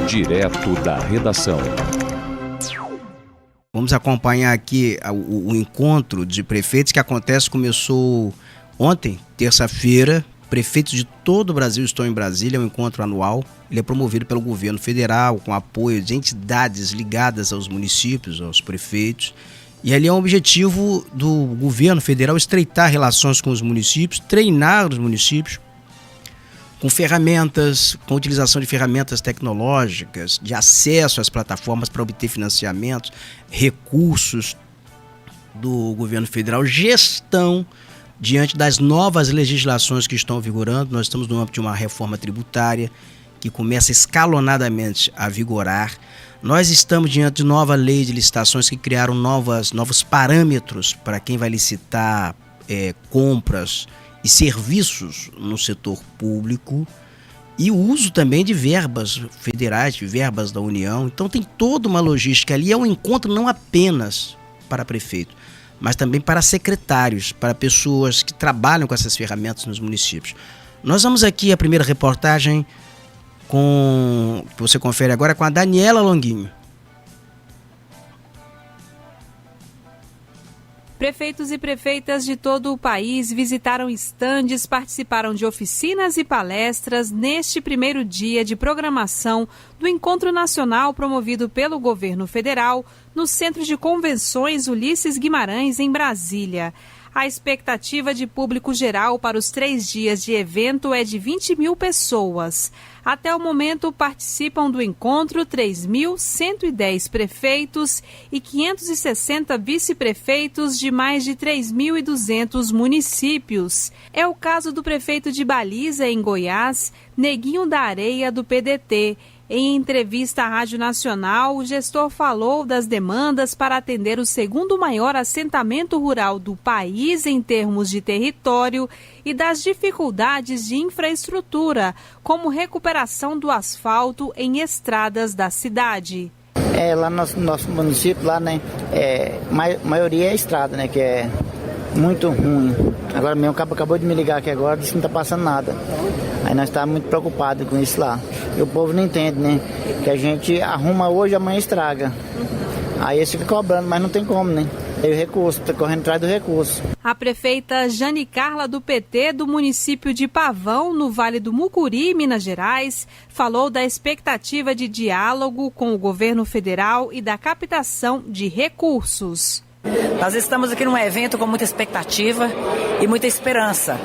Direto da redação. Vamos acompanhar aqui o encontro de prefeitos que começou ontem, terça-feira. Prefeitos de todo o Brasil estão em Brasília, é um encontro anual. Ele é promovido pelo governo federal, com apoio de entidades ligadas aos municípios, aos prefeitos. E ali é um objetivo do governo federal estreitar relações com os municípios, treinar os municípios com ferramentas, com utilização de ferramentas tecnológicas, de acesso às plataformas para obter financiamentos, recursos do governo federal, gestão diante das novas legislações que estão vigorando. Nós estamos no âmbito de uma reforma tributária que começa escalonadamente a vigorar. Nós estamos diante de nova lei de licitações que criaram novos parâmetros para quem vai licitar compras e serviços no setor público, e o uso também de verbas federais, de verbas da União. Então tem toda uma logística ali. É um encontro não apenas para prefeito, mas também para secretários, para pessoas que trabalham com essas ferramentas nos municípios. Nós vamos aqui a primeira reportagem que você confere agora com a Daniela Longuinho. Prefeitos e prefeitas de todo o país visitaram estandes, participaram de oficinas e palestras neste primeiro dia de programação do Encontro Nacional promovido pelo governo federal no Centro de Convenções Ulisses Guimarães, em Brasília. A expectativa de público geral para os 3 dias de evento é de 20 mil pessoas. Até o momento, participam do encontro 3.110 prefeitos e 560 vice-prefeitos de mais de 3.200 municípios. É o caso do prefeito de Baliza, em Goiás, Neguinho da Areia, do PDT. Em entrevista à Rádio Nacional, o gestor falou das demandas para atender o segundo maior assentamento rural do país em termos de território e das dificuldades de infraestrutura, como recuperação do asfalto em estradas da cidade. Lá no nosso município, lá, né, maioria é estrada, né, que é muito ruim. Agora mesmo, o cabo acabou de me ligar aqui agora, disse que não está passando nada. Aí nós estamos muito preocupados com isso lá. E o povo não entende, né? Que a gente arruma hoje, amanhã estraga. Aí eles ficam cobrando, mas não tem como, né? Aí o recurso, está correndo atrás do recurso. A prefeita Jane Carla, do PT, do município de Pavão, no Vale do Mucuri, Minas Gerais, falou da expectativa de diálogo com o governo federal e da captação de recursos. Nós estamos aqui num evento com muita expectativa e muita esperança,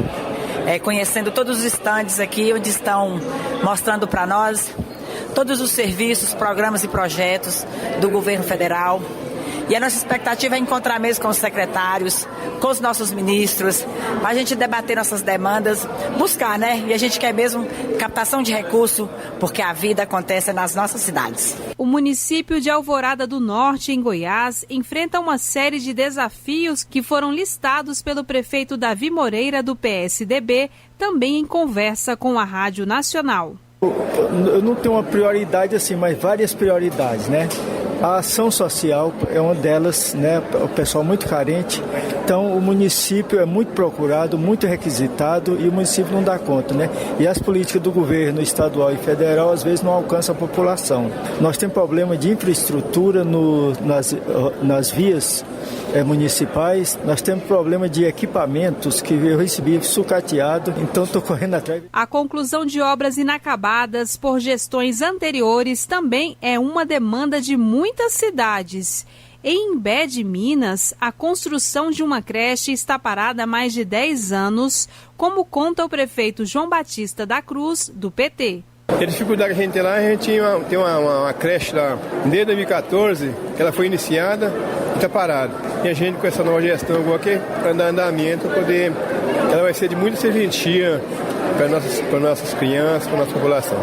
conhecendo todos os estandes aqui, onde estão mostrando para nós todos os serviços, programas e projetos do governo federal. E a nossa expectativa é encontrar mesmo com os secretários, com os nossos ministros, para a gente debater nossas demandas, buscar, né? E a gente quer mesmo captação de recurso, porque a vida acontece nas nossas cidades. O município de Alvorada do Norte, em Goiás, enfrenta uma série de desafios que foram listados pelo prefeito Davi Moreira, do PSDB, também em conversa com a Rádio Nacional. Eu não tenho uma prioridade assim, mas várias prioridades, né? A ação social é uma delas, né? O pessoal muito carente. Então, o município é muito procurado, muito requisitado e o município não dá conta, né? E as políticas do governo estadual e federal, às vezes, não alcançam a população. Nós temos problema de infraestrutura nas vias municipais, nós temos problema de equipamentos que eu recebi sucateado, então estou correndo atrás. A conclusão de obras inacabadas por gestões anteriores também é uma demanda de muitas cidades. Em Imbé de Minas, a construção de uma creche está parada há mais de 10 anos, como conta o prefeito João Batista da Cruz, do PT. A dificuldade que a gente tem lá, a gente tem uma creche lá desde 2014, que ela foi iniciada e está parada. E a gente, com essa nova gestão, aqui, para dar andamento, ela vai ser de muita serventia para nossas crianças, para a nossa população.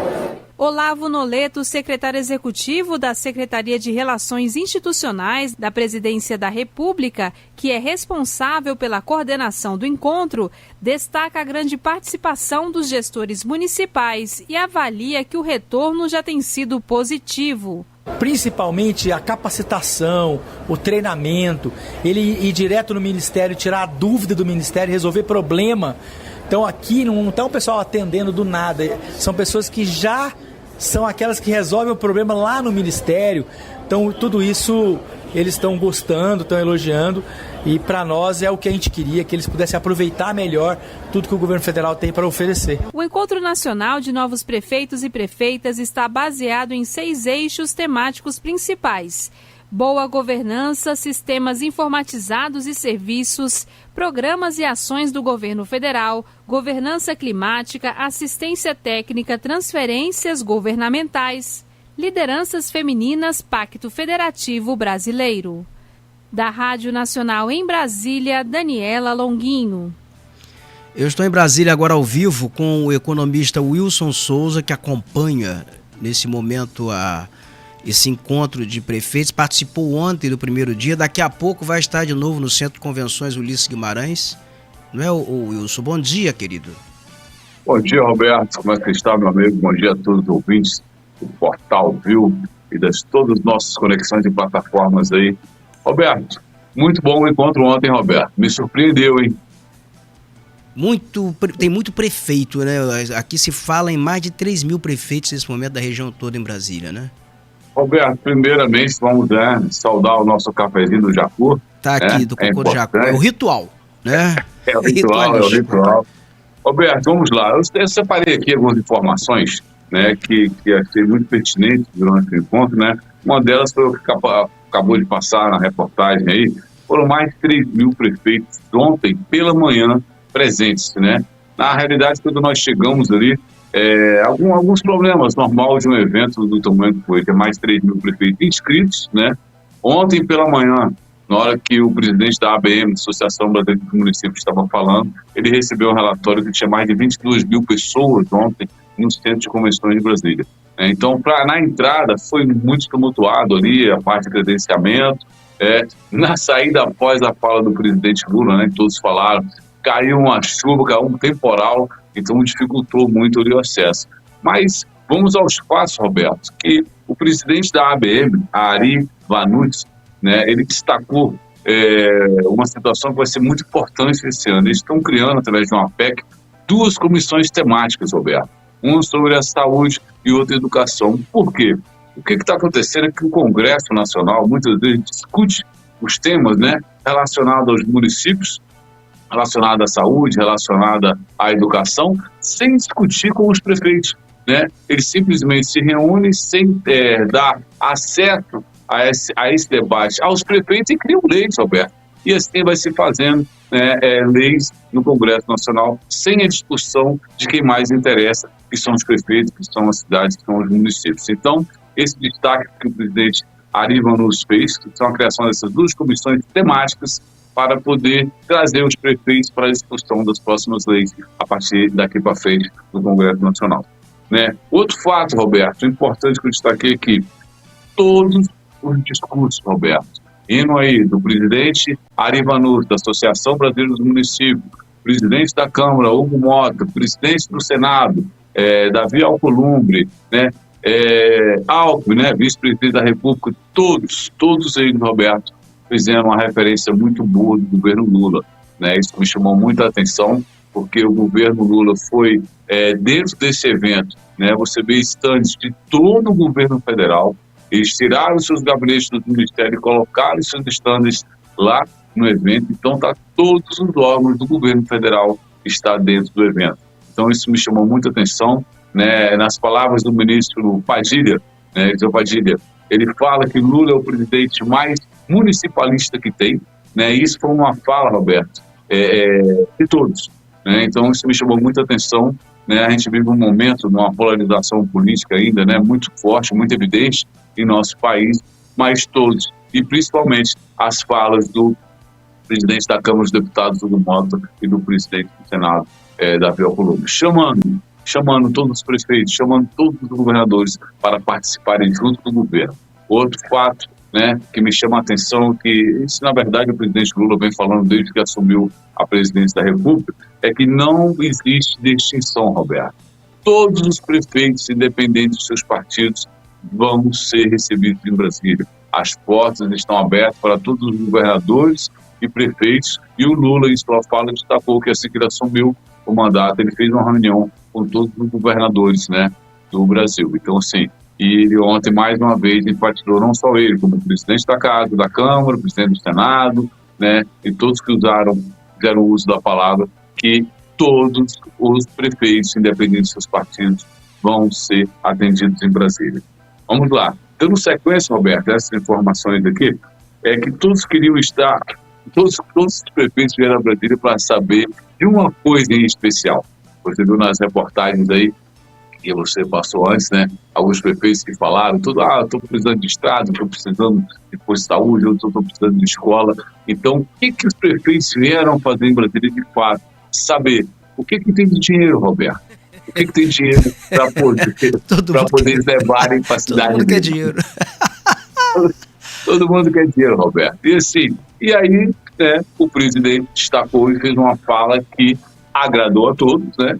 Olavo Noleto, secretário executivo da Secretaria de Relações Institucionais da Presidência da República, que é responsável pela coordenação do encontro, destaca a grande participação dos gestores municipais e avalia que o retorno já tem sido positivo. Principalmente a capacitação, o treinamento, ele ir direto no Ministério, tirar a dúvida do Ministério, resolver problema. Então aqui não está o pessoal atendendo do nada, são pessoas que já são aquelas que resolvem o problema lá no Ministério. Então, tudo isso eles estão gostando, estão elogiando, e para nós é o que a gente queria, que eles pudessem aproveitar melhor tudo que o governo federal tem para oferecer. O Encontro Nacional de Novos Prefeitos e Prefeitas está baseado em 6 eixos temáticos principais: boa governança, sistemas informatizados e serviços, programas e ações do governo federal, governança climática, assistência técnica, transferências governamentais, lideranças femininas, Pacto Federativo Brasileiro. Da Rádio Nacional em Brasília, Daniela Longuinho. Eu estou em Brasília agora ao vivo com o economista Wilson Souza, que acompanha nesse momento esse encontro de prefeitos. Participou ontem do primeiro dia, daqui a pouco vai estar de novo no Centro de Convenções Ulisses Guimarães. Não é, o Wilson? Bom dia, querido. Bom dia, Roberto. Como é que está, meu amigo? Bom dia a todos os ouvintes do Portal Viu e das todas as nossas conexões e plataformas aí. Roberto, muito bom o encontro ontem, Roberto. Me surpreendeu, hein? Tem muito prefeito, né? Aqui se fala em mais de 3 mil prefeitos nesse momento da região toda em Brasília, né? Roberto, primeiramente vamos saudar o nosso cafezinho do Jacu. Tá aqui, do cocô do Jacu. É o ritual, né? É o ritual. Roberto, vamos lá. Eu separei aqui algumas informações, né, que achei muito pertinentes durante o encontro, né? Uma delas foi o que acabou de passar na reportagem aí. Foram mais de 3 mil prefeitos ontem pela manhã presentes, né? Na realidade, quando nós chegamos ali, alguns problemas normais de um evento do tamanho que foi, que é mais de 3 mil prefeitos inscritos, né? Ontem pela manhã, na hora que o presidente da ABM, Associação Brasileira dos Municípios, estava falando, ele recebeu um relatório que tinha mais de 22 mil pessoas ontem no Centro de Convenções de Brasília. Então, na entrada, foi muito tumultuado ali, a parte de credenciamento. Na saída, após a fala do presidente Lula, né, todos falaram, caiu uma chuva, caiu um temporal, então dificultou muito ali o acesso. Mas vamos aos fatos, Roberto, que o presidente da ABM, Ari Vanucci, né, ele destacou uma situação que vai ser muito importante esse ano. Eles estão criando, através de uma PEC, 2 comissões temáticas, Roberto. Uma sobre a saúde e outra a educação. Por quê? O que está acontecendo é que o Congresso Nacional muitas vezes discute os temas, né, relacionados aos municípios, relacionados à saúde, relacionados à educação, sem discutir com os prefeitos, né? Eles simplesmente se reúnem sem dar acesso a esse debate aos prefeitos e criam leis, Roberto. E assim vai se fazendo, né, leis no Congresso Nacional sem a discussão de quem mais interessa, que são os prefeitos, que são as cidades, que são os municípios. Então, esse destaque que o presidente Ari Vanucci fez, que são a criação dessas 2 comissões temáticas para poder trazer os prefeitos para a discussão das próximas leis a partir daqui para frente do Congresso Nacional, né? Outro fato, Roberto, importante que eu destaquei aqui, todos os discursos, Roberto, indo aí do presidente Ari Vanucci, da Associação Brasileira dos Municípios, presidente da Câmara, Hugo Mota, presidente do Senado, Davi Alcolumbre, né, Alckmin, né, vice-presidente da República, todos eles, Roberto, fizeram uma referência muito boa do governo Lula, né? Isso me chamou muita atenção, porque o governo Lula foi, dentro desse evento, né, você vê estandes de todo o governo federal. Eles tiraram os seus gabinetes do Ministério e colocaram os seus estandes lá no evento. Então, todos os órgãos do governo federal estão dentro do evento. Então, isso me chamou muita atenção, né? Nas palavras do ministro Padilha, né, ele fala que Lula é o presidente mais municipalista que tem, né? Isso foi uma fala, Roberto, de todos, né? Então, isso me chamou muita atenção, né? A gente vive um momento de uma polarização política ainda, né, muito forte, muito evidente em nosso país, mas todos, e principalmente as falas do presidente da Câmara dos Deputados, Hugo Mota, e do presidente do Senado, Davi Alcolumbre, chamando todos os prefeitos, chamando todos os governadores para participarem junto do governo. Outro fato, né, que me chama a atenção, que isso, na verdade, o presidente Lula vem falando desde que assumiu a presidência da República, é que não existe distinção, Roberto. Todos os prefeitos, independente dos seus partidos, vão ser recebidos em Brasília. As portas estão abertas para todos os governadores e prefeitos, e o Lula, em sua fala, destacou que assim que ele assumiu o mandato, ele fez uma reunião com todos os governadores, né, do Brasil. Então, assim, e ontem, mais uma vez, enfatizou não só ele, como o presidente da Casa, da Câmara, o presidente do Senado, né, e todos que fizeram uso da palavra, que todos os prefeitos, independente de seus partidos, vão ser atendidos em Brasília. Vamos lá. Dando sequência, Roberto, essas informações aqui, é que todos queriam estar, todos os prefeitos vieram a Brasília para saber de uma coisa em especial. Você viu nas reportagens aí, que você passou antes, né? Alguns prefeitos que falaram, estou precisando de estrada, estou precisando de posto de saúde, eu estou precisando de escola. Então, o que os prefeitos vieram fazer em Brasília de fato? Saber o que tem de dinheiro, Roberto? O que tem de dinheiro para poder levarem para a cidade? Todo mundo quer dinheiro. Todo mundo quer dinheiro, Roberto. E assim, e aí, né, o presidente destacou e fez uma fala que agradou a todos, né?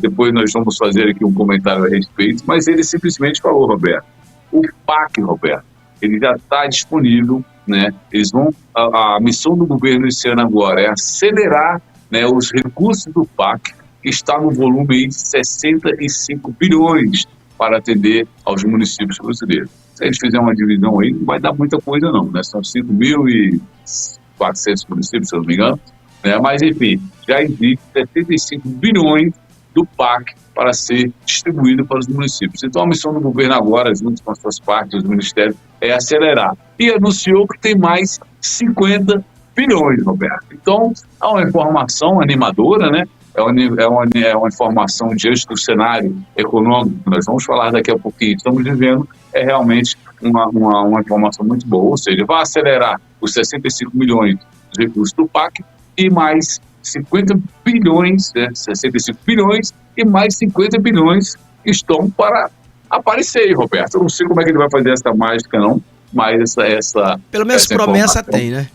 Depois nós vamos fazer aqui um comentário a respeito, mas ele simplesmente falou, Roberto, o PAC, Roberto, ele já está disponível, né? Eles vão, a missão do governo esse ano agora é acelerar, né, os recursos do PAC, que está no volume de 65 bilhões para atender aos municípios brasileiros. Se a gente fizer uma divisão aí, não vai dar muita coisa não, né? São 5.400 municípios, se eu não me engano, né? Mas enfim, já existe 75 bilhões do PAC para ser distribuído para os municípios. Então a missão do governo agora, junto com as suas partes, os ministérios, é acelerar. E anunciou que tem mais 50 bilhões, Roberto. Então, é uma informação animadora, né? É uma informação diante do cenário econômico que nós vamos falar daqui a pouquinho. Estamos vivendo, é realmente uma informação muito boa. Ou seja, vai acelerar os 65 milhões de recursos do PAC e mais 50 bilhões, né? 65 bilhões e mais 50 bilhões estão para aparecer, Roberto. Eu não sei como é que ele vai fazer essa mágica, não, mas essa pelo menos essa promessa tem, né?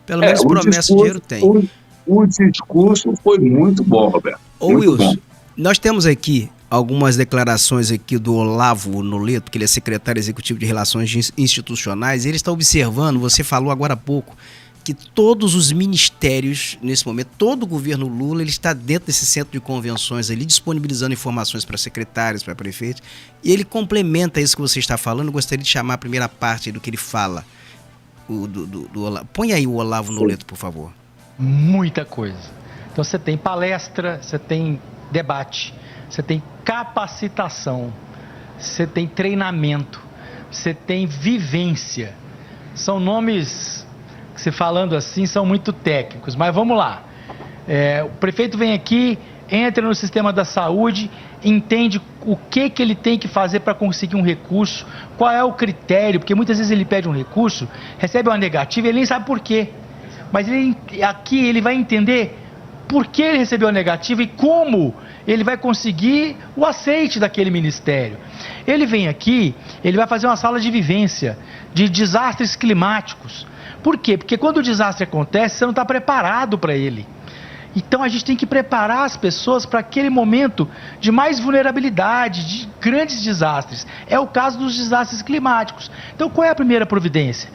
Pelo menos promessa, dinheiro tem. O discurso foi muito bom, Roberto. Ô Wilson, nós temos aqui algumas declarações aqui do Olavo Noleto, que ele é secretário executivo de Relações Institucionais, e ele está observando, você falou agora há pouco, que todos os ministérios, nesse momento, todo o governo Lula, ele está dentro desse centro de convenções ali, disponibilizando informações para secretários, para prefeitos, e ele complementa isso que você está falando. Eu gostaria de chamar a primeira parte do que ele fala. Põe aí o Olavo Noleto, por favor. Muita coisa. Então você tem palestra, você tem debate, você tem capacitação, você tem treinamento, você tem vivência. São nomes que, se falando assim, são muito técnicos, mas vamos lá. O prefeito vem aqui, entra no sistema da saúde, entende o que ele tem que fazer para conseguir um recurso, qual é o critério, porque muitas vezes ele pede um recurso, recebe uma negativa e ele nem sabe por quê. Mas aqui ele vai entender por que ele recebeu a negativa e como ele vai conseguir o aceite daquele ministério. Ele vem aqui, ele vai fazer uma sala de vivência de desastres climáticos. Por quê? Porque quando o desastre acontece, você não está preparado para ele. Então a gente tem que preparar as pessoas para aquele momento de mais vulnerabilidade, de grandes desastres. É o caso dos desastres climáticos. Então qual é a primeira providência?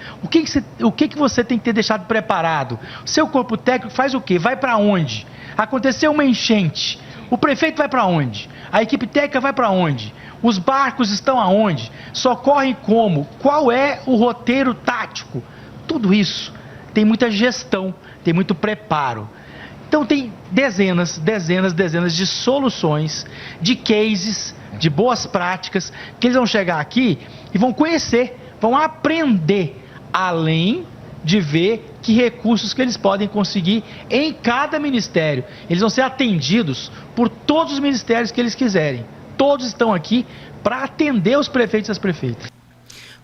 O que você tem que ter deixado preparado? O seu corpo técnico faz o quê? Vai para onde? Aconteceu uma enchente. O prefeito vai para onde? A equipe técnica vai para onde? Os barcos estão aonde? Socorrem como? Qual é o roteiro tático? Tudo isso tem muita gestão, tem muito preparo. Então tem dezenas de soluções, de cases, de boas práticas, que eles vão chegar aqui e vão conhecer, vão aprender, além de ver que recursos que eles podem conseguir em cada ministério. Eles vão ser atendidos por todos os ministérios que eles quiserem. Todos estão aqui para atender os prefeitos e as prefeitas.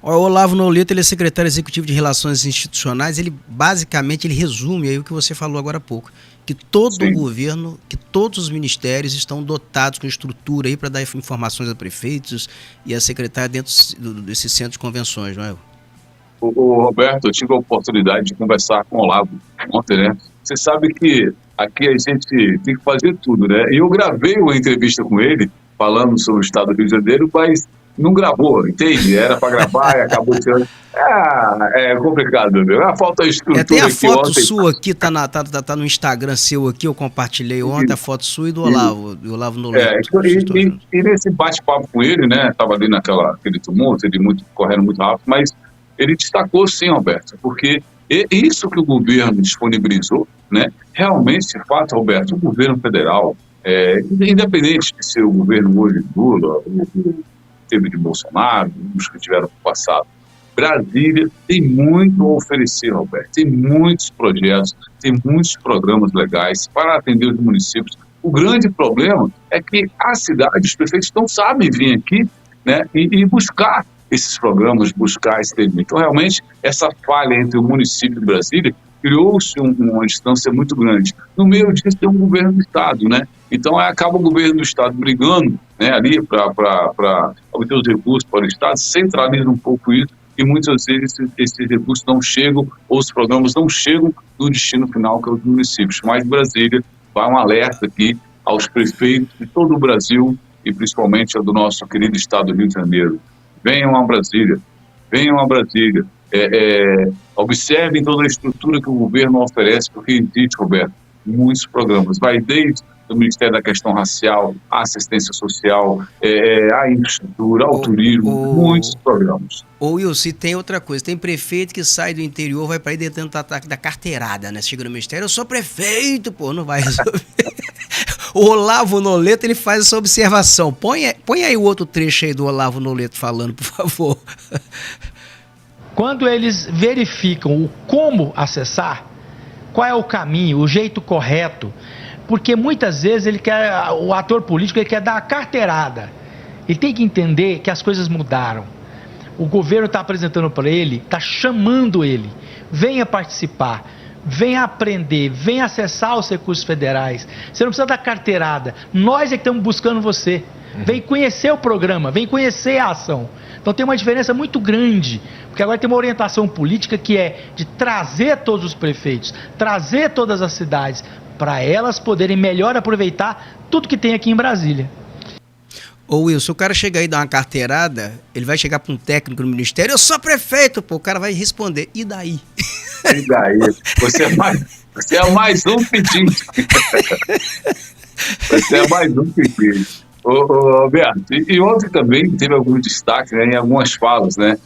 O Olavo Noleto, ele é secretário executivo de Relações Institucionais, ele basicamente resume aí o que você falou agora há pouco, que todo o governo, que todos os ministérios estão dotados com estrutura aí para dar informações a prefeitos e a secretária dentro desse centro de convenções, não é? O Roberto, eu tive a oportunidade de conversar com o Olavo ontem, né? Você sabe que aqui a gente tem que fazer tudo, né? E eu gravei uma entrevista com ele, falando sobre o estado do Rio de Janeiro, mas não gravou, entende? Era para gravar e acabou tirando. É complicado, viu? Falta estrutura. Tem a foto ontem... sua aqui, tá no Instagram seu aqui, eu compartilhei ontem a foto sua e do Olavo Noleto. E nesse bate-papo com ele, né, estava ali naquele tumulto, ele correndo muito rápido, mas ele destacou sim, Roberto, porque isso que o governo disponibilizou, né, realmente, de fato, Roberto, o governo federal, independente de ser o governo hoje de Lula, ou teve de Bolsonaro, os que tiveram no passado, Brasília tem muito a oferecer, Roberto. Tem muitos projetos, tem muitos programas legais para atender os municípios. O grande problema é que a cidade, os prefeitos não sabem vir aqui, né, e buscar esses programas, buscar esse termo. Então, realmente, essa falha entre o município e Brasília criou-se uma distância muito grande. No meio disso tem um governo do Estado, né? Então acaba o governo do Estado brigando, né, ali para obter os recursos para o Estado, centraliza um pouco isso e muitas vezes esses recursos não chegam, ou os programas não chegam no destino final, que é os municípios. Mas Brasília vai um alerta aqui aos prefeitos de todo o Brasil e principalmente ao do nosso querido Estado do Rio de Janeiro. Venham a Brasília, venham a Brasília. Observem toda a estrutura que o governo oferece, porque existe, Roberto, muitos programas. Vai desde o Ministério da Questão Racial, a assistência social, a infraestrutura, ao turismo, muitos programas. Wilson, e tem outra coisa, tem prefeito que sai do interior, vai para aí dentro da carteirada, né? Chega no Ministério, eu sou prefeito, não vai resolver. O Olavo Noleto, ele faz essa observação. Põe aí o outro trecho aí do Olavo Noleto falando, por favor. Quando eles verificam o como acessar, qual é o caminho, o jeito correto, porque muitas vezes o ator político ele quer dar a carteirada. Ele tem que entender que as coisas mudaram. O governo está apresentando para ele, está chamando ele. Venha participar, venha aprender, venha acessar os recursos federais. Você não precisa dar carteirada. Nós é que estamos buscando você. Vem conhecer o programa, vem conhecer a ação. Então tem uma diferença muito grande, porque agora tem uma orientação política que é de trazer todos os prefeitos, trazer todas as cidades, para elas poderem melhor aproveitar tudo que tem aqui em Brasília. Wilson, o cara chega aí e dá uma carteirada, ele vai chegar para um técnico no ministério, eu sou prefeito, o cara vai responder, e daí? E daí? Você é mais um pedido. Você é mais um pedido. Roberto, e ontem também teve alguns destaques, né, em algumas falas, né?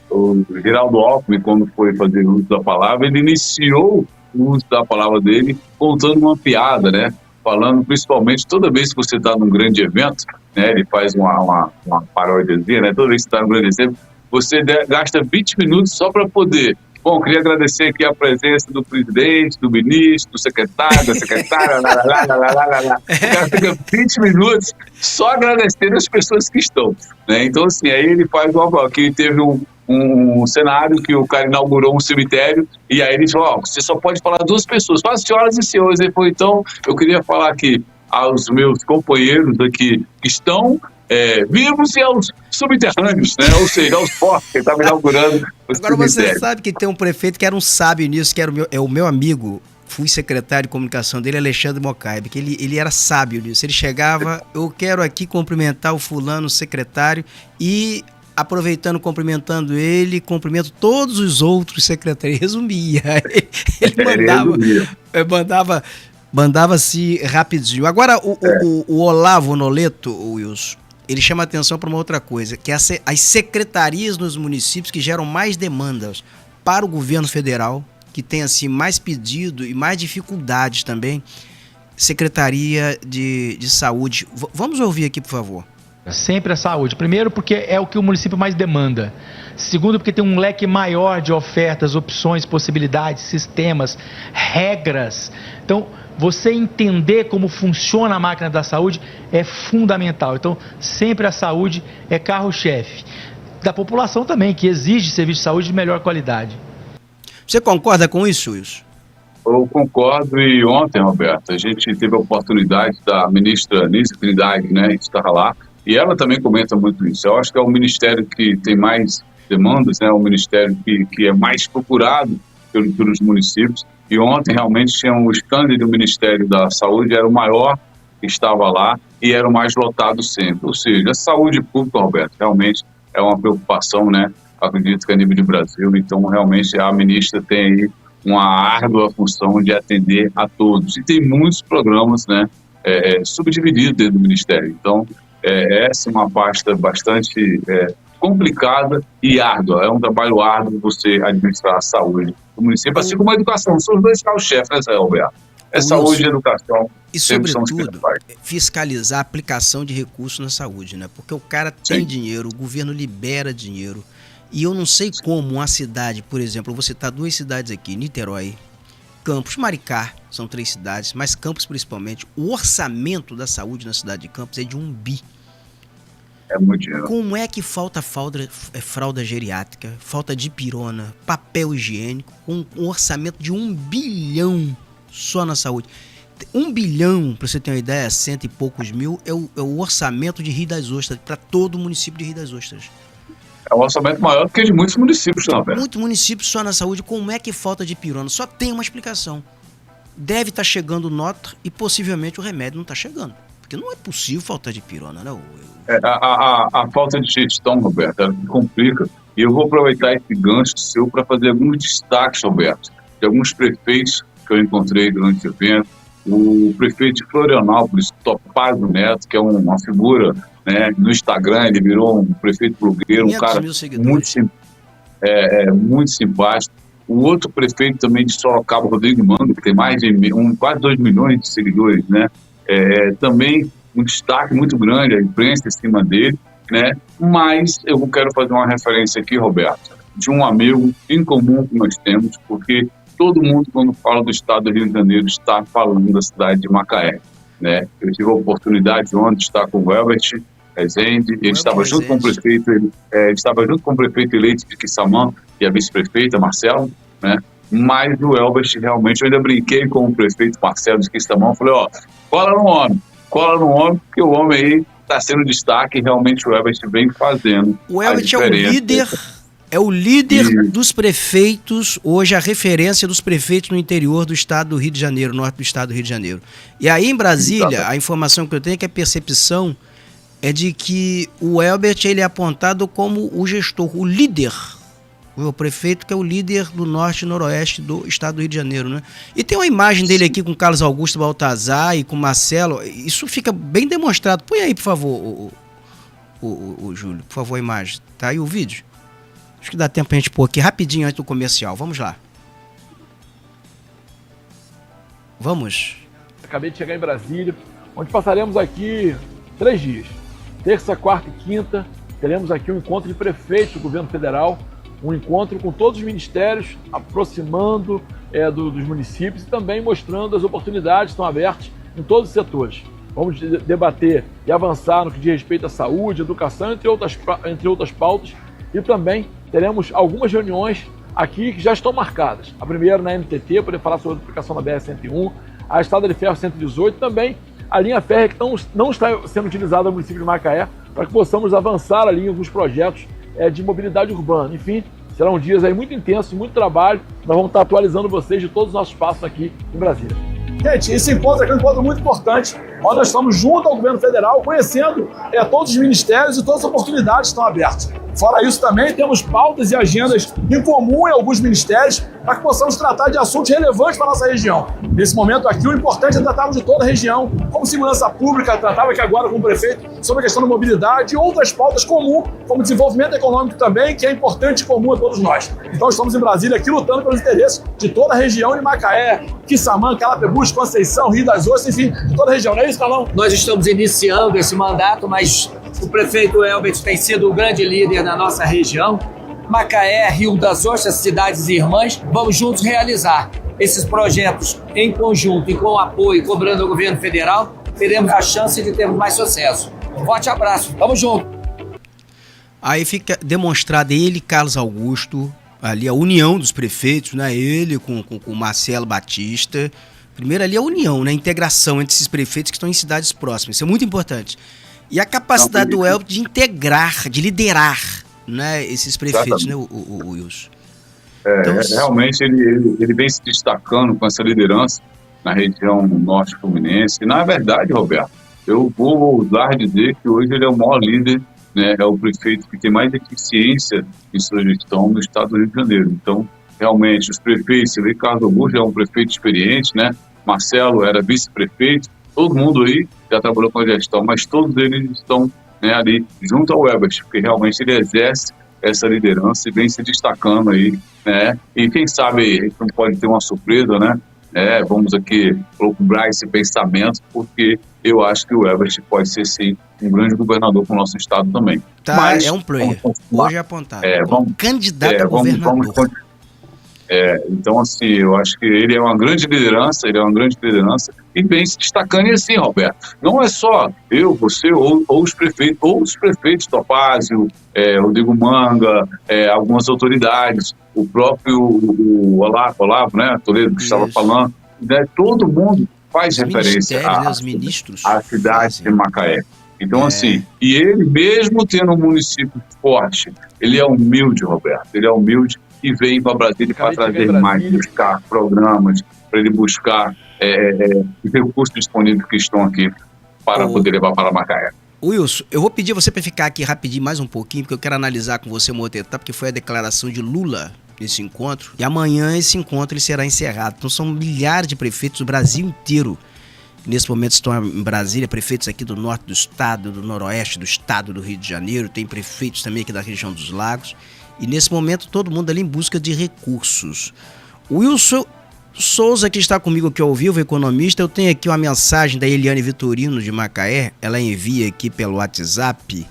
O Geraldo Alckmin, quando foi fazer uso da palavra, ele iniciou o uso da palavra dele contando uma piada, né? Falando principalmente, toda vez que você está num grande evento, né? Ele faz uma paródiazinha, né? Toda vez que você está num grande evento, você gasta 20 minutos só para poder... Bom, queria agradecer aqui a presença do presidente, do ministro, do secretário, da secretária, O cara fica 20 minutos só agradecendo as pessoas que estão, né? Então, assim, aí ele faz aqui teve um cenário que o cara inaugurou um cemitério e aí ele falou, você só pode falar 2 pessoas, fala senhoras e senhores. Ele falou, então, eu queria falar aqui aos meus companheiros aqui que estão vivos e aos subterrâneos, né? Ou seja, aos mortos, que ele estava inaugurando o Agora cemitério. Você sabe que tem um prefeito que era um sábio nisso, que era o meu amigo, fui secretário de comunicação dele, Alexandre Mocaibe, que ele era sábio nisso. Ele chegava, eu quero aqui cumprimentar o fulano, o secretário, e aproveitando, cumprimentando ele, cumprimento todos os outros secretários. Resumia. Ele mandava-se rapidinho. Agora, o Olavo Noleto, Wilson, ele chama atenção para uma outra coisa, que é as secretarias nos municípios que geram mais demandas para o governo federal, que tem assim mais pedido e mais dificuldades também. Secretaria de Saúde. Vamos ouvir aqui, por favor. Sempre a saúde. Primeiro, porque é o que o município mais demanda. Segundo, porque tem um leque maior de ofertas, opções, possibilidades, sistemas, regras. Então, você entender como funciona a máquina da saúde é fundamental. Então, sempre a saúde é carro-chefe. Da população também, que exige serviço de saúde de melhor qualidade. Você concorda com isso, Wilson? Eu concordo, e ontem, Roberto, a gente teve a oportunidade da ministra Nízia Trindade, né, estar lá, e ela também comenta muito isso. Eu acho que é o ministério que tem mais demandas, né, o ministério que é mais procurado pelos municípios, e ontem realmente tinha um stand do Ministério da Saúde, era o maior que estava lá e era o mais lotado sempre. Ou seja, a saúde pública, Roberto, realmente é uma preocupação, né? Acredito que a nível de Brasil, então realmente a ministra tem aí uma árdua função de atender a todos. E tem muitos programas, né, subdivididos dentro do Ministério. Então, essa é uma pasta bastante complicada e árdua. É um trabalho árduo você administrar a saúde do município, assim como a educação. São os dois carros-chefes, né, Zé Roberto? Saúde e educação. E, sobretudo, fiscalizar a aplicação de recursos na saúde, né? Porque o cara tem dinheiro, o governo libera dinheiro. E eu não sei como uma cidade, por exemplo, eu vou citar 2 cidades aqui, Niterói, Campos, Maricá, são 3 cidades, mas Campos principalmente, o orçamento da saúde na cidade de Campos é de 1 bi. É muito dinheiro. Como é que falta fralda geriátrica, falta dipirona, papel higiênico, com um orçamento de 1 bilhão só na saúde? 1 bilhão, para você ter uma ideia, 100 e poucos mil, é o orçamento de Rio das Ostras, para todo o município de Rio das Ostras. É um orçamento maior do que de muitos municípios, não, velho? Muitos municípios só na saúde. Como é que falta dipirona? Só tem uma explicação. Deve estar chegando nota e possivelmente o remédio não está chegando. Porque não é possível faltar dipirona, né? A falta de gestão, Roberto, ela complica. E eu vou aproveitar esse gancho seu para fazer alguns destaques, Roberto, de alguns prefeitos que eu encontrei durante o evento. O prefeito de Florianópolis, Topázio Neto, que é uma figura, né, no Instagram, ele virou um prefeito blogueiro, um cara muito simpático. O outro prefeito também de Sorocaba, Rodrigo Mando, que tem mais de quase 2 milhões de seguidores, né? Também um destaque muito grande, a imprensa em cima dele, né? Mas eu quero fazer uma referência aqui, Roberto, de um amigo em comum que nós temos, porque todo mundo, quando fala do estado do Rio de Janeiro, está falando da cidade de Macaé, né? Eu tive a oportunidade ontem de estar com o Elbert Rezende, ele estava junto com o prefeito, eleito de Quissamã e a vice-prefeita, Marcelo, né? Mas o Elbert, realmente, eu ainda brinquei com o prefeito Marcelo de Quissamã, falei, cola no homem, porque o homem aí está sendo destaque e realmente o Elbert vem fazendo. O Elbert é o líder dos prefeitos, hoje a referência dos prefeitos no interior do estado do Rio de Janeiro, norte do estado do Rio de Janeiro. E aí em Brasília, a informação que eu tenho é que a percepção é de que o Elbert ele é apontado como o gestor, o líder, o prefeito que é o líder do norte e noroeste do estado do Rio de Janeiro, né? E tem uma imagem dele aqui com Carlos Augusto Baltazar e com Marcelo, isso fica bem demonstrado. Põe aí, por favor, o Júlio, por favor, a imagem. Tá aí o vídeo? Acho que dá tempo pra gente pôr aqui rapidinho antes do comercial. Vamos lá. Vamos. Acabei de chegar em Brasília, onde passaremos aqui 3 dias. Terça, quarta e quinta, teremos aqui um encontro de prefeitos do governo federal, um encontro com todos os ministérios, aproximando dos municípios e também mostrando as oportunidades que estão abertas em todos os setores. Vamos debater e avançar no que diz respeito à saúde, educação, entre outras pautas, e também teremos algumas reuniões aqui que já estão marcadas. A primeira na NTT, para falar sobre a aplicação da BR-101, a Estrada de Ferro 118, também a linha férrea que não está sendo utilizada no município de Macaé, para que possamos avançar ali em alguns projetos de mobilidade urbana. Enfim, serão dias aí muito intensos, muito trabalho. Nós vamos estar atualizando vocês de todos os nossos passos aqui em Brasília. Gente, esse encontro aqui é um encontro muito importante, onde nós estamos junto ao governo federal, conhecendo todos os ministérios e todas as oportunidades que estão abertas. Fora isso também, temos pautas e agendas em comum em alguns ministérios para que possamos tratar de assuntos relevantes para a nossa região. Nesse momento aqui, o importante é tratarmos de toda a região, como segurança pública, tratava aqui agora com o prefeito sobre a questão da mobilidade e outras pautas comuns, como desenvolvimento econômico também, que é importante e comum a todos nós. Então estamos em Brasília aqui lutando pelos interesses de toda a região de Macaé, Quissamã, Calapebus, Conceição, Rio das Ostras, enfim, de toda a região. Não é isso, Carlão? Nós estamos iniciando esse mandato, mas o prefeito Elbert tem sido o grande líder na nossa região. Macaé, Rio das Ostras, cidades irmãs, vamos juntos realizar esses projetos em conjunto e com apoio, cobrando o governo federal, teremos a chance de termos mais sucesso. Um forte abraço, vamos junto. Aí fica demonstrado ele, Carlos Augusto, ali a união dos prefeitos, né? Ele com o Marcelo Batista. Primeiro ali a união, né? A integração entre esses prefeitos que estão em cidades próximas, isso é muito importante. E a capacidade do Elbert de integrar, de liderar, né, esses prefeitos, né, o Wilson? Então, realmente ele vem se destacando com essa liderança, na região norte fluminense. E, na verdade, Roberto, eu vou ousar dizer que hoje ele é o maior líder, né? É o prefeito que tem mais eficiência em sua gestão no estado do Rio de Janeiro. Então, realmente, os prefeitos, Ricardo Augusto é um prefeito experiente, né? Marcelo era vice-prefeito, todo mundo aí já trabalhou com a gestão, mas todos eles estão, né, ali junto ao Elbert, porque realmente ele exerce essa liderança e vem se destacando aí, né? E quem sabe a gente não pode ter uma surpresa, né? Vamos aqui procurar esse pensamento, porque eu acho que o Elbert pode ser, sim, um grande governador para o nosso estado também. Tá, mas, é um player. Hoje é apontado. Candidato a governador. Então, assim, eu acho que ele é uma grande liderança, e vem se destacando. E assim, Roberto, não é só eu, você ou os prefeitos, Topázio, Rodrigo Manga, algumas autoridades, o próprio Olavo, né, Toledo, que estava falando, né, todo mundo faz referência à cidade de Macaé. Então, assim, e ele mesmo tendo um município forte, ele é humilde, Roberto, e vem para Brasília para trazer mais, buscar programas, para ele buscar os recursos disponíveis que estão aqui para poder levar para Macaé. Wilson, eu vou pedir você para ficar aqui rapidinho mais um pouquinho, porque eu quero analisar com você uma outra etapa, porque foi a declaração de Lula nesse encontro, e amanhã esse encontro ele será encerrado. Então são milhares de prefeitos do Brasil inteiro. Nesse momento estão em Brasília, prefeitos aqui do norte do estado, do noroeste do estado do Rio de Janeiro, tem prefeitos também aqui da região dos Lagos. E nesse momento todo mundo ali em busca de recursos. O Wilson Souza, que está comigo aqui ao vivo, economista, eu tenho aqui uma mensagem da Eliane Vitorino de Macaé, ela envia aqui pelo WhatsApp,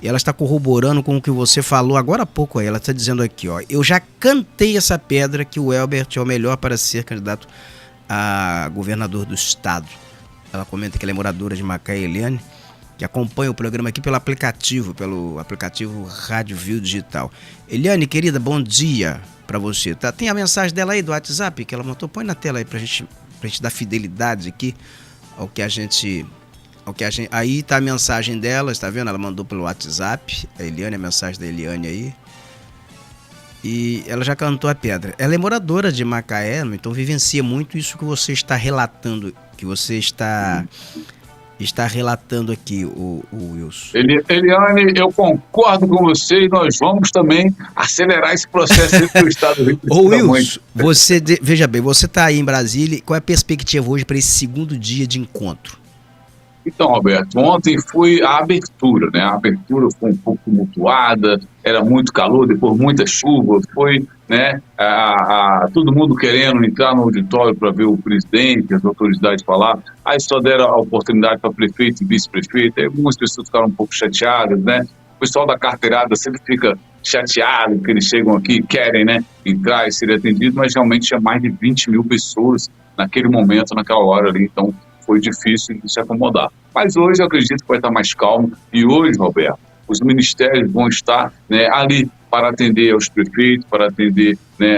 e ela está corroborando com o que você falou agora há pouco aí. Ela está dizendo aqui, ó, eu já cantei essa pedra que o Elbert é o melhor para ser candidato a governador do estado. Ela comenta que ela é moradora de Macaé, Eliane, que acompanha o programa aqui pelo aplicativo Rádio Viu Digital. Eliane, querida, bom dia para você. Tá? Tem a mensagem dela aí do WhatsApp que ela montou, põe na tela aí pra gente dar fidelidade aqui ao que a gente... Aí tá a mensagem dela, está vendo? Ela mandou pelo WhatsApp, a Eliane, a mensagem da Eliane aí. E ela já cantou a pedra. Ela é moradora de Macaé, então vivencia muito isso que você está relatando, que você está relatando aqui, o Wilson. Eliane, eu concordo com você, e nós vamos também acelerar esse processo para o estado do Rio. Ô Wilson, veja bem, você está aí em Brasília, qual é a perspectiva hoje para esse segundo dia de encontro? Então, Roberto, ontem foi a abertura, né? A abertura foi um pouco tumultuada, era muito calor, depois muita chuva, foi, né, todo mundo querendo entrar no auditório para ver o presidente, as autoridades falar. Aí só deram a oportunidade para prefeito e vice-prefeito, aí algumas pessoas ficaram um pouco chateadas, né? O pessoal da carteirada sempre fica chateado que eles chegam aqui e querem, né, entrar e ser atendido, mas realmente tinha mais de 20 mil pessoas naquele momento, naquela hora ali, então foi difícil de se acomodar. Mas hoje eu acredito que vai estar mais calmo, e hoje, Roberto, os ministérios vão estar, né, ali para atender aos prefeitos, para atender, né,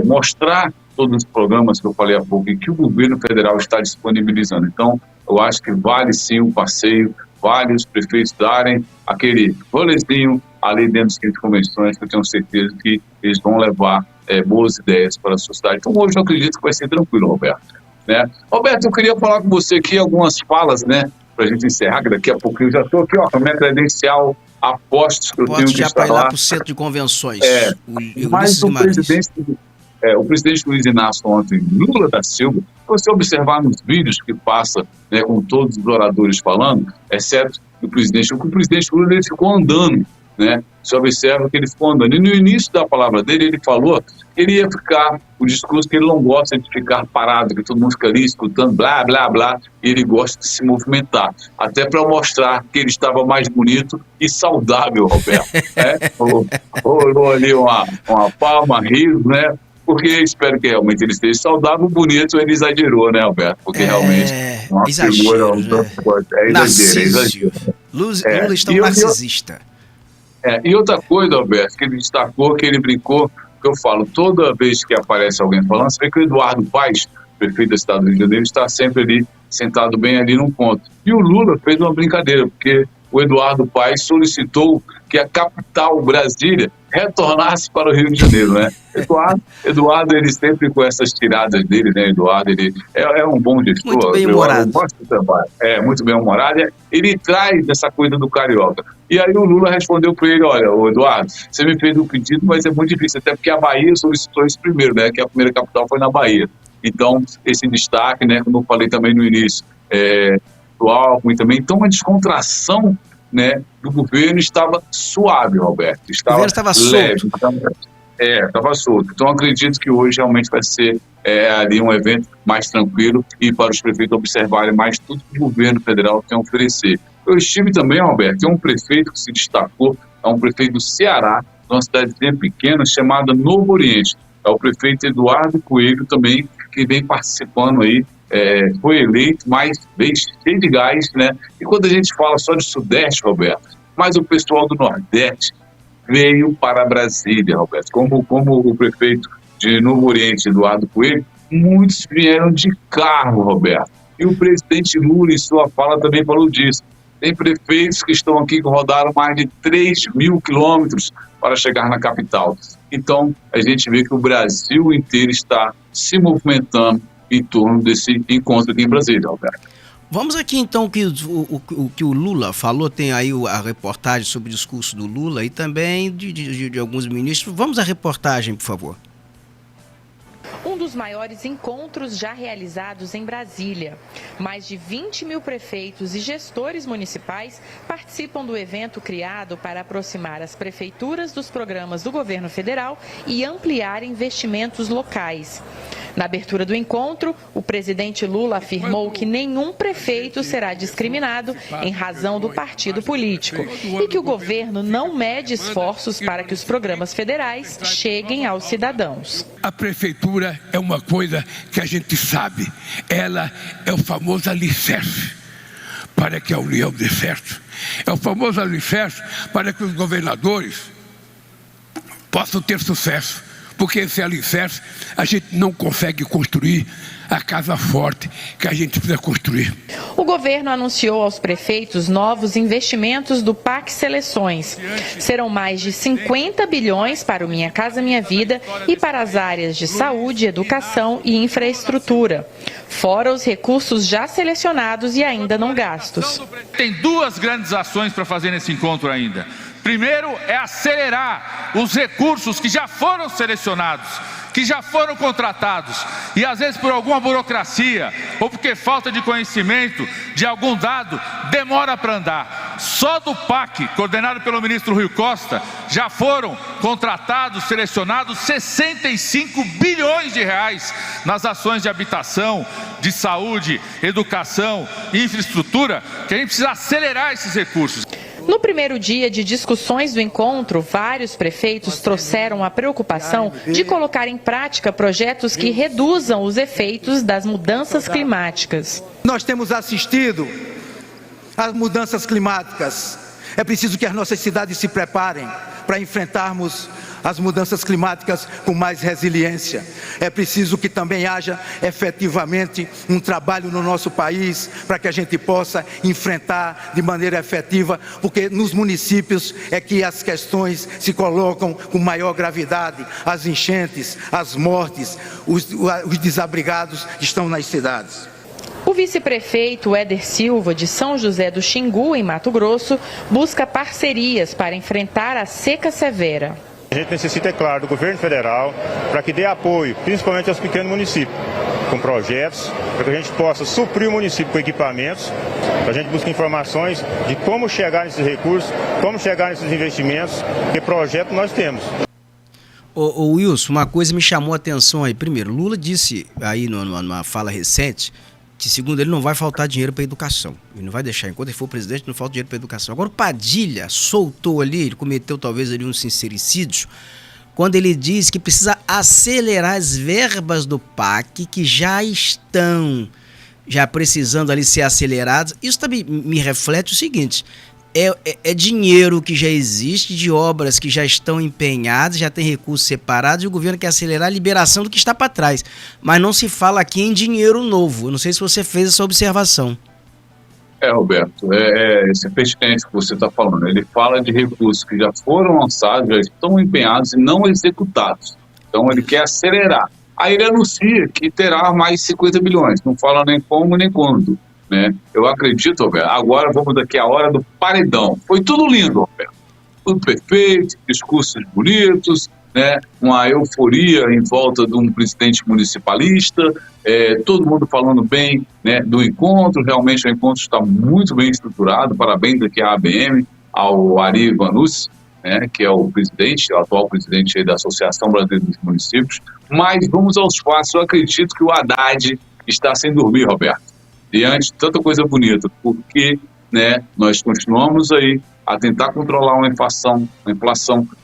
mostrar todos os programas que eu falei há pouco e que o governo federal está disponibilizando. Então, eu acho que vale sim o passeio, vale os prefeitos darem aquele rolezinho ali dentro das 15 convenções, que eu tenho certeza que eles vão levar boas ideias para a sociedade. Então, hoje eu acredito que vai ser tranquilo, Roberto. Né? Roberto, eu queria falar com você aqui algumas falas, né, para a gente encerrar, que daqui a pouco eu já estou aqui, ó, com a minha credencial, apostos que eu tenho que estar lá. Para o centro de convenções. Mas o presidente Luiz Inácio ontem, Lula da Silva, se você observar nos vídeos que passa, né, com todos os oradores falando, exceto o presidente Lula, ele ficou andando, né? Você observa que ele ficou andando. E no início da palavra dele, ele falou que ele ia ficar, o discurso que ele não gosta de ficar parado, que todo mundo fica ali escutando, blá, blá, blá, e ele gosta de se movimentar. Até para mostrar que ele estava mais bonito e saudável, Roberto. Né? Rolou ali uma palma, riso, né? Porque espero que realmente ele esteja saudável, bonito, ele exagerou, né, Alberto? Porque realmente uma figura... Exagero. Lula está um narcisista. E outra coisa, Alberto, que ele destacou, que ele brincou, que eu falo, toda vez que aparece alguém falando, você vê que o Eduardo Paes, prefeito da cidade do Rio de Janeiro, está sempre ali, sentado bem ali num ponto. E o Lula fez uma brincadeira, porque o Eduardo Paes solicitou que a capital, Brasília, retornasse para o Rio de Janeiro, né? Eduardo, ele sempre com essas tiradas dele, né? Eduardo, ele é um bom gestor. Muito bem-humorado. Muito bem-humorado. Ele traz essa coisa do carioca. E aí o Lula respondeu para ele, olha, Eduardo, você me fez um pedido, mas é muito difícil, até porque a Bahia solicitou isso primeiro, né? Que a primeira capital foi na Bahia. Então, esse destaque, né? Como eu falei também no início, do Alckmin também. Então, a descontração, né, do governo estava suave, Roberto. O governo estava leve, solto. Estava solto. Então, acredito que hoje realmente vai ser ali um evento mais tranquilo e para os prefeitos observarem mais tudo que o governo federal tem a oferecer. Eu estive também, Roberto, tem um prefeito que se destacou, é um prefeito do Ceará, de uma cidadezinha pequena chamada Novo Oriente. É o prefeito Eduardo Coelho também, que vem participando aí, foi eleito, mas veio cheio de gás, né? E quando a gente fala só de Sudeste, Roberto, mas o pessoal do Nordeste veio para Brasília, Roberto. Como o prefeito de Novo Oriente, Eduardo Coelho, muitos vieram de carro, Roberto. E o presidente Lula, em sua fala, também falou disso. Tem prefeitos que estão aqui que rodaram mais de 3.000 quilômetros para chegar na capital. Então, a gente vê que o Brasil inteiro está se movimentando em torno desse encontro aqui em Brasília, Alberto. Vamos aqui então que o Lula falou, tem aí a reportagem sobre o discurso do Lula e também de alguns ministros. Vamos à reportagem, por favor. Um dos maiores encontros já realizados em Brasília. Mais de 20 mil prefeitos e gestores municipais participam do evento criado para aproximar as prefeituras dos programas do governo federal e ampliar investimentos locais. Na abertura do encontro, o presidente Lula afirmou que nenhum prefeito será discriminado em razão do partido político e que o governo não mede esforços para que os programas federais cheguem aos cidadãos. A prefeitura é uma coisa que a gente sabe, ela é o famoso alicerce para que a União dê certo. É o famoso alicerce para que os governadores possam ter sucesso. Porque esse alicerce a gente não consegue construir a casa forte que a gente precisa construir. O governo anunciou aos prefeitos novos investimentos do PAC Seleções. Serão mais de 50 bilhões para o Minha Casa Minha Vida e para as áreas de saúde, educação e infraestrutura. Fora os recursos já selecionados e ainda não gastos. Tem duas grandes ações para fazer nesse encontro ainda. Primeiro é acelerar os recursos que já foram selecionados, que já foram contratados e às vezes por alguma burocracia ou porque falta de conhecimento de algum dado demora para andar. Só do PAC, coordenado pelo ministro Rui Costa, já foram contratados, selecionados 65 bilhões de reais nas ações de habitação, de saúde, educação, infraestrutura, que a gente precisa acelerar esses recursos. No primeiro dia de discussões do encontro, vários prefeitos trouxeram a preocupação de colocar em prática projetos que reduzam os efeitos das mudanças climáticas. Nós temos assistido às mudanças climáticas. É preciso que as nossas cidades se preparem para enfrentarmos as mudanças climáticas com mais resiliência. É preciso que também haja efetivamente um trabalho no nosso país para que a gente possa enfrentar de maneira efetiva, porque nos municípios é que as questões se colocam com maior gravidade, as enchentes, as mortes, os desabrigados que estão nas cidades. O vice-prefeito Éder Silva, de São José do Xingu, em Mato Grosso, busca parcerias para enfrentar a seca severa. A gente necessita, é claro, do governo federal para que dê apoio, principalmente aos pequenos municípios, com projetos, para que a gente possa suprir o município com equipamentos, para a gente buscar informações de como chegar nesses recursos, como chegar nesses investimentos, que projeto nós temos. Ô Wilson, uma coisa me chamou a atenção aí. Primeiro, Lula disse aí numa fala recente que, segundo ele, não vai faltar dinheiro para a educação. Ele não vai deixar, enquanto ele for presidente, não falta dinheiro para a educação. Agora o Padilha soltou ali, ele cometeu talvez ali um sincericídio, quando ele diz que precisa acelerar as verbas do PAC que já estão precisando ali ser aceleradas. Isso também me reflete o seguinte: é dinheiro que já existe, de obras que já estão empenhadas, já tem recursos separados, e o governo quer acelerar a liberação do que está para trás. Mas não se fala aqui em dinheiro novo. Eu não sei se você fez essa observação. Roberto, esse pertinente que você está falando. Ele fala de recursos que já foram lançados, já estão empenhados e não executados. Então, ele quer acelerar. Aí ele anuncia que terá mais 50 bilhões. Não fala nem como nem quando, né? Eu acredito, Roberto. Agora vamos daqui à hora do paredão. Foi tudo lindo, Roberto. Tudo perfeito, discursos bonitos, né? Uma euforia em volta de um presidente municipalista, todo mundo falando bem, né, do encontro. Realmente o encontro está muito bem estruturado. Parabéns aqui à ABM, ao Ari Vanucci, né, que é o presidente, o atual presidente aí da Associação Brasileira dos Municípios. Mas vamos aos fatos. Eu acredito que o Haddad está sem dormir, Roberto, diante de tanta coisa bonita, porque, né, nós continuamos aí a tentar controlar uma inflação,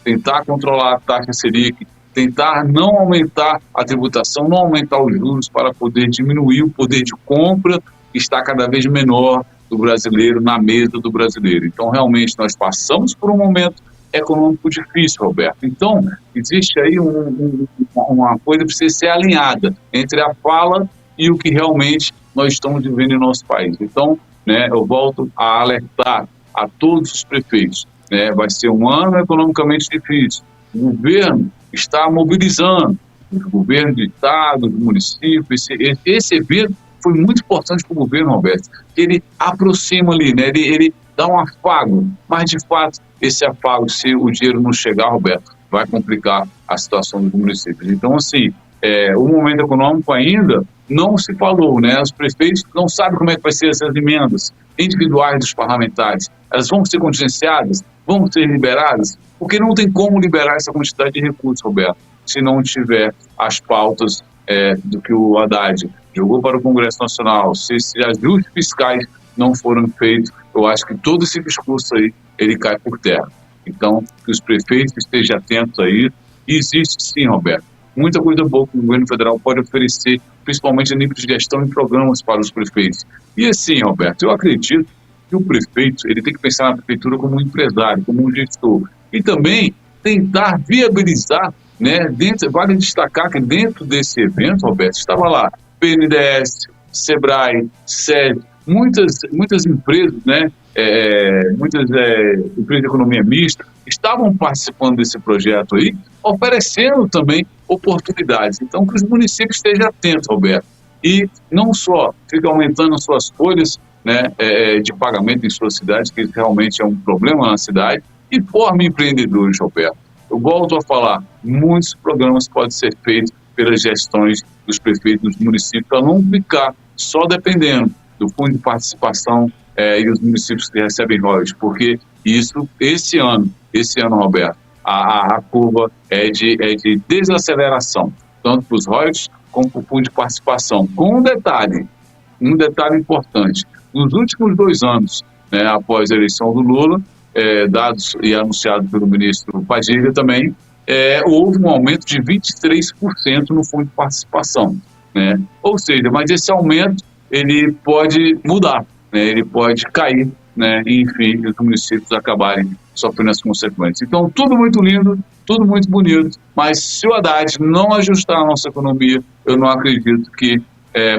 tentar controlar a taxa Selic, tentar não aumentar a tributação, não aumentar os juros para poder diminuir o poder de compra que está cada vez menor do brasileiro na mesa do brasileiro. Então, realmente, nós passamos por um momento econômico difícil, Roberto. Então, existe aí uma coisa que precisa ser alinhada entre a fala e o que realmente nós estamos vivendo em nosso país. Então, né, eu volto a alertar a todos os prefeitos, né? Vai ser um ano economicamente difícil. O governo está mobilizando os governos de estado, do município. Esse evento foi muito importante para o governo, Roberto. Ele aproxima ali, né? Ele dá um afago, mas de fato esse afago, se o dinheiro não chegar, Roberto, vai complicar a situação dos municípios. Então, assim, o momento econômico ainda não se falou, né? Os prefeitos não sabem como é que vai ser essas emendas individuais dos parlamentares. Elas vão ser contingenciadas? Vão ser liberadas? Porque não tem como liberar essa quantidade de recursos, Roberto, se não tiver as pautas do que o Haddad jogou para o Congresso Nacional. Se ajustes fiscais não foram feitos, eu acho que todo esse discurso aí, ele cai por terra. Então, que os prefeitos estejam atentos a isso. E existe sim, Roberto, muita coisa boa que o governo federal pode oferecer, principalmente a nível de gestão e programas para os prefeitos. E assim, Roberto, eu acredito que o prefeito, ele tem que pensar na prefeitura como um empresário, como um gestor. E também tentar viabilizar, né, vale destacar que dentro desse evento, Roberto, estava lá BNDES, Sebrae, SED, muitas empresas, né, muitas empresas de economia mista estavam participando desse projeto aí, oferecendo também oportunidades. Então, que os municípios estejam atentos, Roberto, e não só fiquem aumentando as suas folhas, né, de pagamento em suas cidades, que realmente é um problema na cidade, e formem empreendedores, Roberto. Eu volto a falar, muitos programas podem ser feitos pelas gestões dos prefeitos dos municípios, para não ficar só dependendo do fundo de participação e os municípios que recebem royalties, porque esse ano, Roberto, a curva é de desaceleração, tanto para os royalties como para o fundo de participação. Com um detalhe importante: nos últimos 2 anos, né, após a eleição do Lula, dados e anunciado pelo ministro Padilha também, houve um aumento de 23% no fundo de participação, né? Ou seja, mas esse aumento ele pode mudar, né? Ele pode cair, né? E, enfim, os municípios acabarem sofrendo as consequências. Então, tudo muito lindo, tudo muito bonito, mas se o Haddad não ajustar a nossa economia, eu não acredito que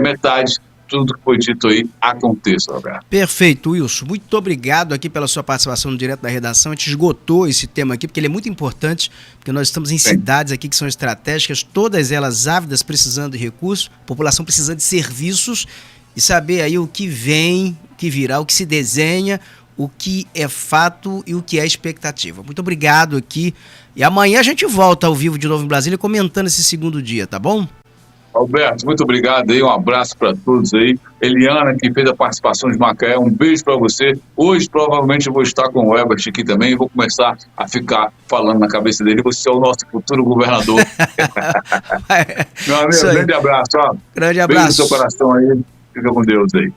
metade tudo que foi dito aí aconteça, Roberto. Perfeito, Wilson. Muito obrigado aqui pela sua participação no Direto da Redação. A gente esgotou esse tema aqui, porque ele é muito importante, porque nós estamos em cidades aqui que são estratégicas, todas elas ávidas, precisando de recursos, população precisando de serviços, e saber aí o que vem, o que virá, o que se desenha, o que é fato e o que é expectativa. Muito obrigado aqui. E amanhã a gente volta ao vivo de novo em Brasília comentando esse segundo dia, tá bom? Alberto, muito obrigado aí, um abraço para todos aí. Eliana, que fez a participação de Macaé, um beijo para você. Hoje, provavelmente, eu vou estar com o Herbert aqui também e vou começar a ficar falando na cabeça dele. Você é o nosso futuro governador. Meu amigo, grande abraço. Ó. Grande abraço. Beijo no seu coração aí. Fica com Deus aí.